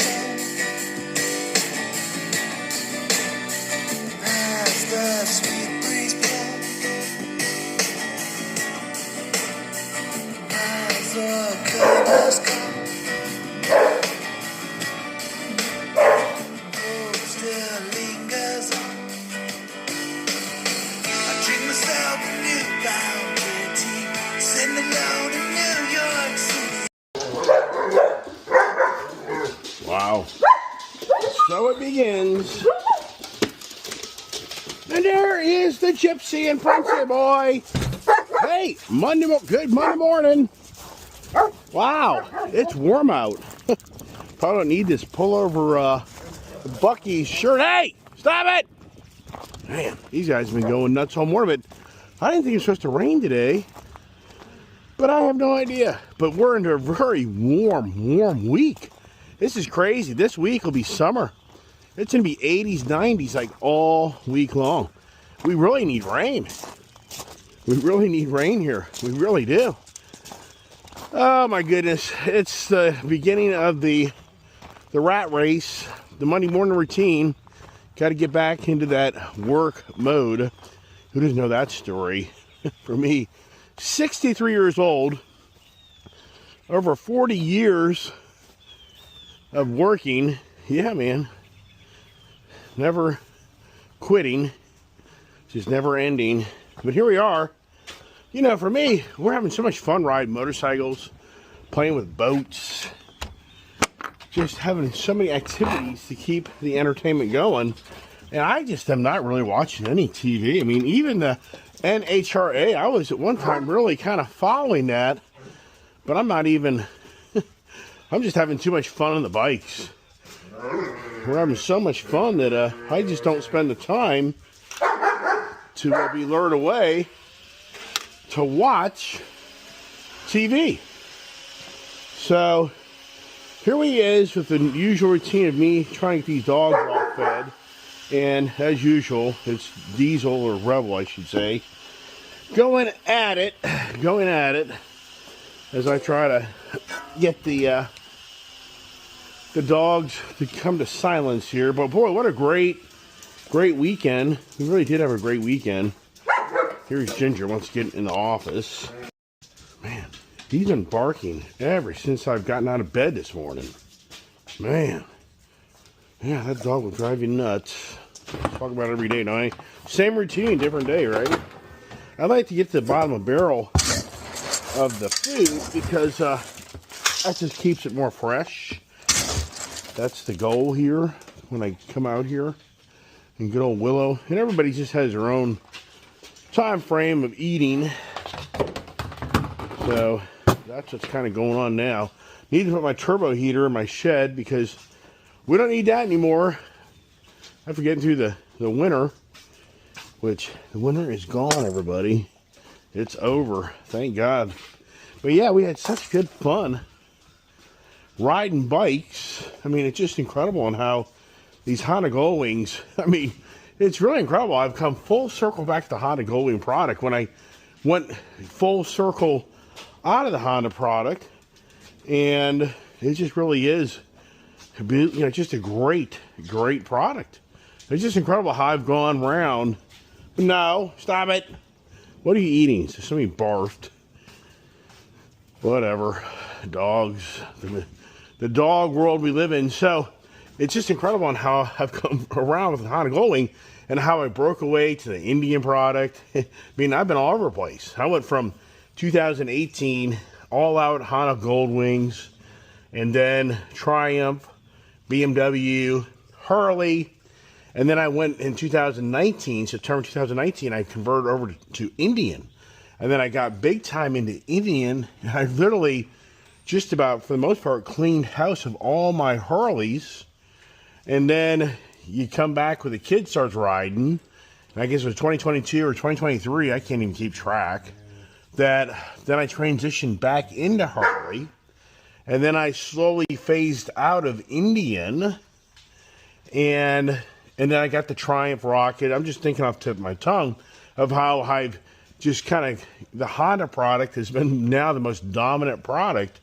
show. As the sweet breeze blows, as the colors come, hope still lingers on. I drink myself a newfound pity, sitting alone in New York City. Wow. So it begins. And there is the Gypsy and Princey boy. Hey, good Monday morning. Wow, it's warm out. Probably don't need this pullover Bucky's shirt. Hey, stop it! Man, these guys have been going nuts all morning, but I didn't think it was supposed to rain today. But I have no idea. But we're into a very warm week. This is crazy. This week will be summer. It's going to be 80s, 90s like all week long. We really need rain. We really need rain here. We really do. Oh my goodness. It's the beginning of the rat race, the Monday morning routine. Got to get back into that work mode. Who doesn't know that story? For me, 63 years old, over 40 years of working. Yeah, man. Never quitting. Just never ending. But here we are. You know, for me, we're having so much fun riding motorcycles, playing with boats, just having so many activities to keep the entertainment going. And I just am not really watching any TV. I mean, even the NHRA, I was at one time really kind of following that, but I'm not even, I'm just having too much fun on the bikes. We're having so much fun that I just don't spend the time to be lured away to watch TV. So here he is with the usual routine of me trying to get these dogs all fed. And as usual, it's Diesel, or Rebel, I should say, going at it as I try to get the dogs to come to silence here. But boy, what a great weekend. We really did have a great weekend. Here's Ginger once again in the office. Man, he's been barking ever since I've gotten out of bed this morning. Man. Yeah, that dog will drive you nuts. Talk about it every day, don't I? Same routine, different day, right? I like to get to the bottom of the barrel of the food because that just keeps it more fresh. That's the goal here when I come out here. And good old Willow. And everybody just has their own time frame of eating. So that's what's kind of going on now. Need to put my turbo heater in my shed because we don't need that anymore. After getting through the winter, which the winter is gone, everybody. It's over. Thank God. But yeah, we had such good fun riding bikes. I mean, it's just incredible on how these Honda Goldwings, I mean, it's really incredible. I've come full circle back to the Honda Goldwing product. When I went full circle out of the Honda product, and it just really is, you know, just a great product. It's just incredible how I've gone round. No, stop it. What are you eating? Somebody barfed. Whatever. Dogs. The dog world we live in. So it's just incredible on how I've come around with the Honda Goldwing and how I broke away to the Indian product. I mean, I've been all over the place. I went from 2018 all out Honda Goldwings, and then Triumph, BMW, Harley, and then I went in 2019, September 2019, I converted over to Indian. And then I got big time into Indian, and I literally just about, for the most part, cleaned house of all my Harleys. And then you come back with a kid starts riding, and I guess it was 2022 or 2023, I can't even keep track, that then I transitioned back into Harley. And then I slowly phased out of Indian, and then I got the Triumph Rocket. I'm just thinking off the tip of my tongue of how I've just kind of, the Honda product has been now the most dominant product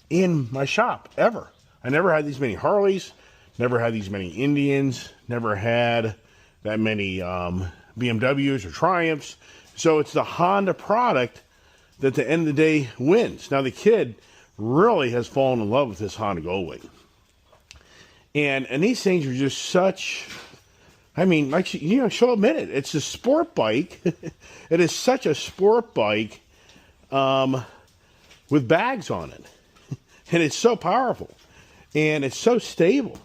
in my shop ever. I never had these many Harleys, never had these many Indians, never had that many BMWs or Triumphs. So it's the Honda product that at the end of the day wins. Now the kid really has fallen in love with this Honda Goldwing. And these things are just such, I mean, like, you know, she'll admit it. It's a sport bike. It is such a sport bike with bags on it. And it's so powerful. And it's so stable.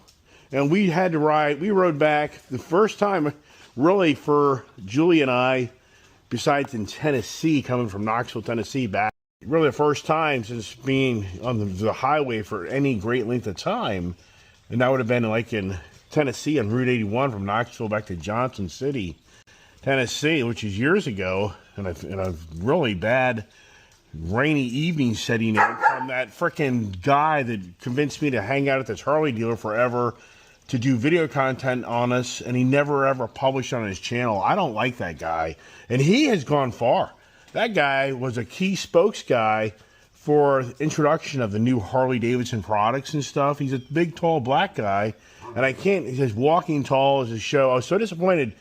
And we rode back the first time, really, for Julie and I, besides in Tennessee, coming from Knoxville, Tennessee, back. Really the first time since being on the highway for any great length of time. And that would have been like in Tennessee on Route 81 from Knoxville back to Johnson City, Tennessee, which is years ago. And a really bad rainy evening setting in from that freaking guy that convinced me to hang out at this Harley dealer forever to do video content on us, and he never ever published on his channel. I don't like that guy, and he has gone far. That guy was a key spokes guy for introduction of the new Harley Davidson products and stuff. He's a big, tall, black guy, and he's walking tall as a show. I was so disappointed.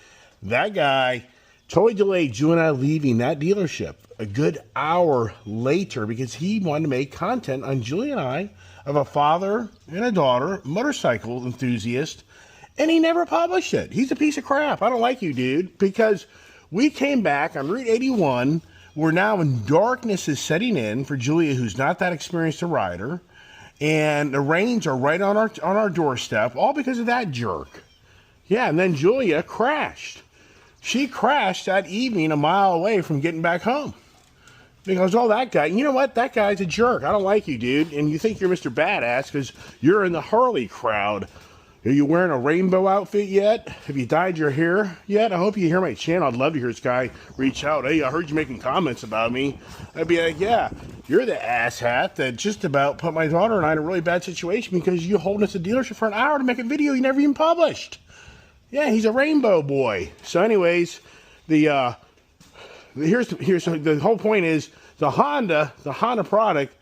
That guy totally delayed Julie and I leaving that dealership a good hour later because he wanted to make content on Julie and I of a father and a daughter, motorcycle enthusiast, and he never published it. He's a piece of crap. I don't like you, dude, because we came back on Route 81. We're now when darkness is setting in for Julia, who's not that experienced a rider, and the rains are right on our doorstep, all because of that jerk. Yeah, and then Julia crashed. She crashed that evening a mile away from getting back home. Because, oh, that guy, you know what? That guy's a jerk. I don't like you, dude. And you think you're Mr. Badass because you're in the Harley crowd. Are you wearing a rainbow outfit yet? Have you dyed your hair yet? I hope you hear my channel. I'd love to hear this guy reach out. Hey, I heard you making comments about me. I'd be like, yeah, you're the asshat that just about put my daughter and I in a really bad situation because you holding us a dealership for an hour to make a video you never even published. Yeah, he's a rainbow boy. So anyways, here's the whole point is the Honda product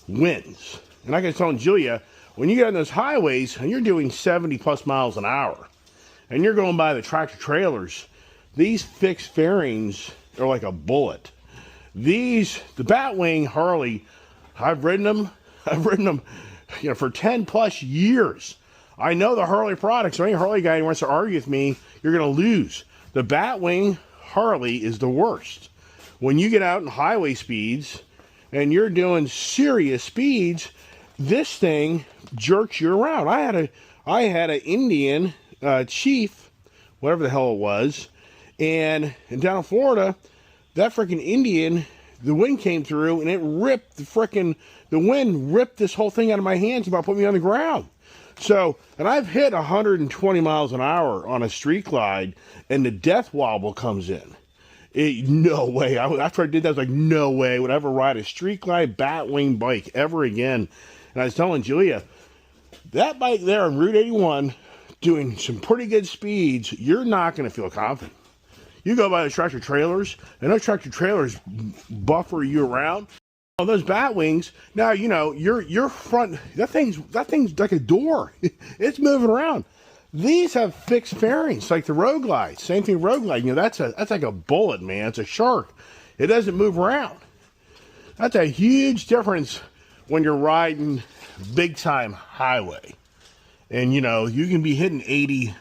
wins. And like I was telling Julia, when you get on those highways and you're doing 70 plus miles an hour and you're going by the tractor trailers, these fixed fairings are like a bullet. The Batwing Harley, I've ridden them, you know, for 10 plus years. I know the Harley products. So any Harley guy who wants to argue with me, you're going to lose. The Batwing Harley is the worst. When you get out in highway speeds and you're doing serious speeds, this thing jerks you around. I had an Indian Chief, whatever the hell it was, and down in Florida, that freaking Indian, the wind came through and it ripped the wind ripped this whole thing out of my hands and about put me on the ground. So, and I've hit 120 miles an hour on a street glide, and the death wobble comes in. No way. After I did that, I was like, no way would I ever ride a street glide Batwing bike ever again. And I was telling Julia, that bike there on Route 81, doing some pretty good speeds, you're not going to feel confident. You go by the tractor trailers, and those tractor trailers buffer you around. On those Batwings, now, you know, your front, that thing's like a door. It's moving around. These have fixed fairings, like the Road Glide. Same thing, Road Glide. You know, that's like a bullet, man. It's a shark. It doesn't move around. That's a huge difference when you're riding big-time highway. And, you know, you can be hitting 80,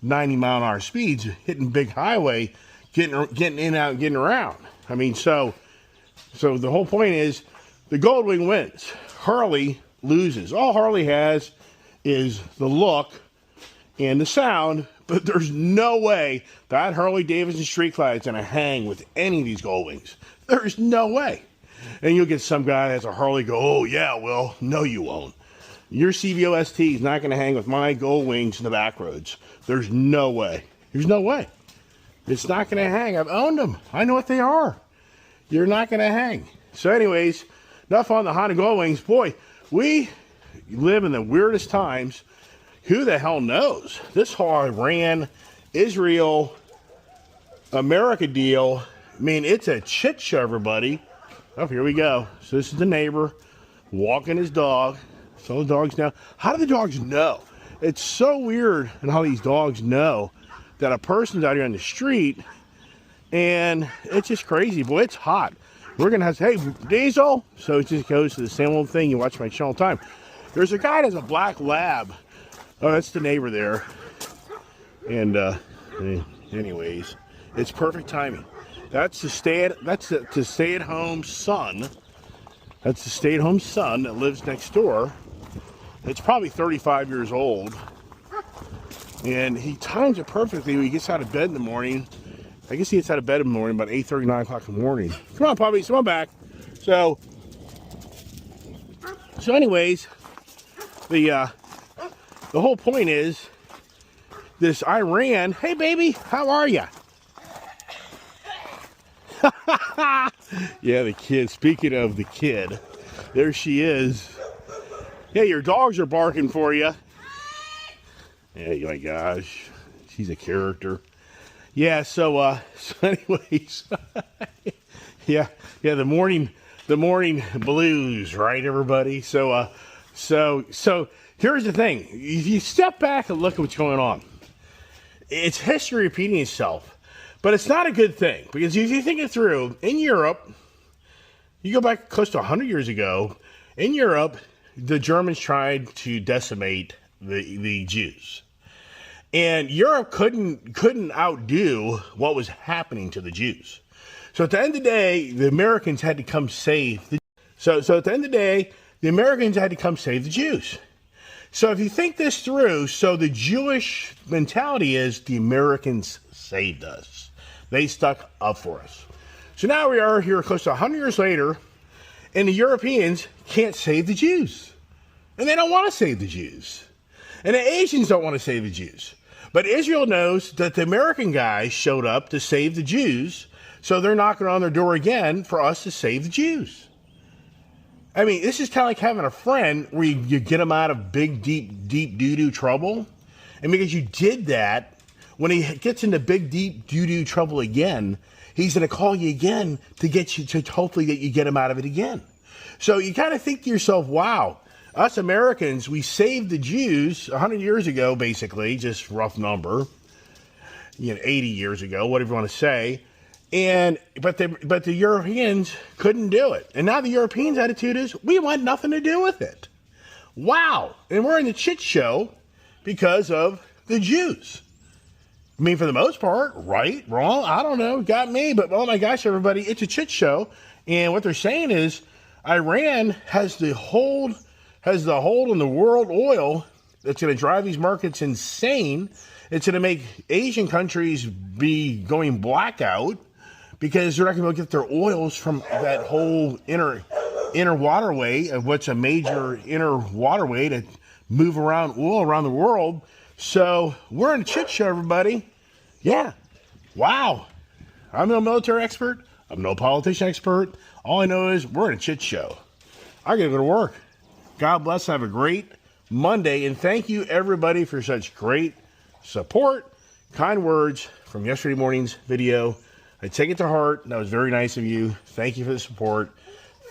90 mile an hour speeds, hitting big highway, getting in and out and getting around. I mean, so the whole point is the Goldwing wins. Harley loses. All Harley has is the look and the sound, but there's no way that Harley Davidson Street Glide is going to hang with any of these Goldwings. There's no way. And you'll get some guy that has a Harley go, oh yeah, well, no you won't. Your CVO-ST is not going to hang with my Goldwings in the back roads. There's no way. There's no way. It's not going to hang. I've owned them. I know what they are. You're not going to hang. So anyways, enough on the Honda Goldwings. Boy, we live in the weirdest times. Who the hell knows? This whole Iran, Israel, America deal, I mean, it's a shit show, everybody. Oh, here we go. So this is the neighbor walking his dog So the dogs know. How do the dogs know? It's so weird and how these dogs know that a person's out here on the street, and it's just crazy. Boy, it's hot. We're gonna have to, hey, Diesel. So it just goes to the same old thing. You watch my channel all the time. There's a guy that has a black lab. Oh, that's the neighbor there. And anyways, it's perfect timing. That's the stay-at-home son. That's the stay-at-home son that lives next door. It's probably 35 years old. And he times it perfectly when he gets out of bed in the morning. I guess he gets out of bed in the morning about 8:30, 9 o'clock in the morning. Come on, puppies, come on back. So anyways, the whole point is this Iran. Hey, baby, how are you? Yeah, the kid. Speaking of the kid, there she is. Hey, your dogs are barking for you. Yeah, my gosh, she's a character. Yeah, so anyways, yeah, the morning blues, right, everybody? So here's the thing. If you step back and look at what's going on, it's history repeating itself, but it's not a good thing, because if you think it through, in Europe, you go back close to 100 years ago, in Europe, the Germans tried to decimate the Jews. And Europe couldn't outdo what was happening to the Jews. So at the end of the day, the Americans had to come save the So at the end of the day, the Americans had to come save the Jews. So if you think this through, so the Jewish mentality is the Americans saved us. They stuck up for us. So now we are here close to 100 years later, and the Europeans can't save the Jews. And they don't want to save the Jews. And the Asians don't want to save the Jews. But Israel knows that the American guys showed up to save the Jews, so they're knocking on their door again for us to save the Jews. I mean, this is kind of like having a friend where you get him out of big, deep doo-doo trouble. And because you did that, when he gets into big, deep doo-doo trouble again, he's going to call you again to get you to hopefully that you get him out of it again. So you kind of think to yourself, wow, us Americans, we saved the Jews 100 years ago, basically, just rough number, 80 years ago, whatever you want to say. But the Europeans couldn't do it. And now the Europeans' attitude is, we want nothing to do with it. Wow. And we're in the shit show because of the Jews. I mean, for the most part, right, wrong, I don't know, got me. But oh my gosh, everybody, it's a shit show. And what they're saying is Iran has the hold on the world oil that's going to drive these markets insane. It's going to make Asian countries be going blackout because they're not going to get their oils from that whole inner waterway of what's a major inner waterway to move around oil around the world. So we're in a shit show, everybody. Yeah. Wow. I'm no military expert. I'm no politician expert. All I know is we're in a shit show. I got to go to work. God bless. Have a great Monday. And thank you, everybody, for such great support. Kind words from yesterday morning's video. I take it to heart. That was very nice of you. Thank you for the support.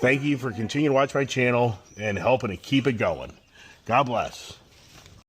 Thank you for continuing to watch my channel and helping to keep it going. God bless.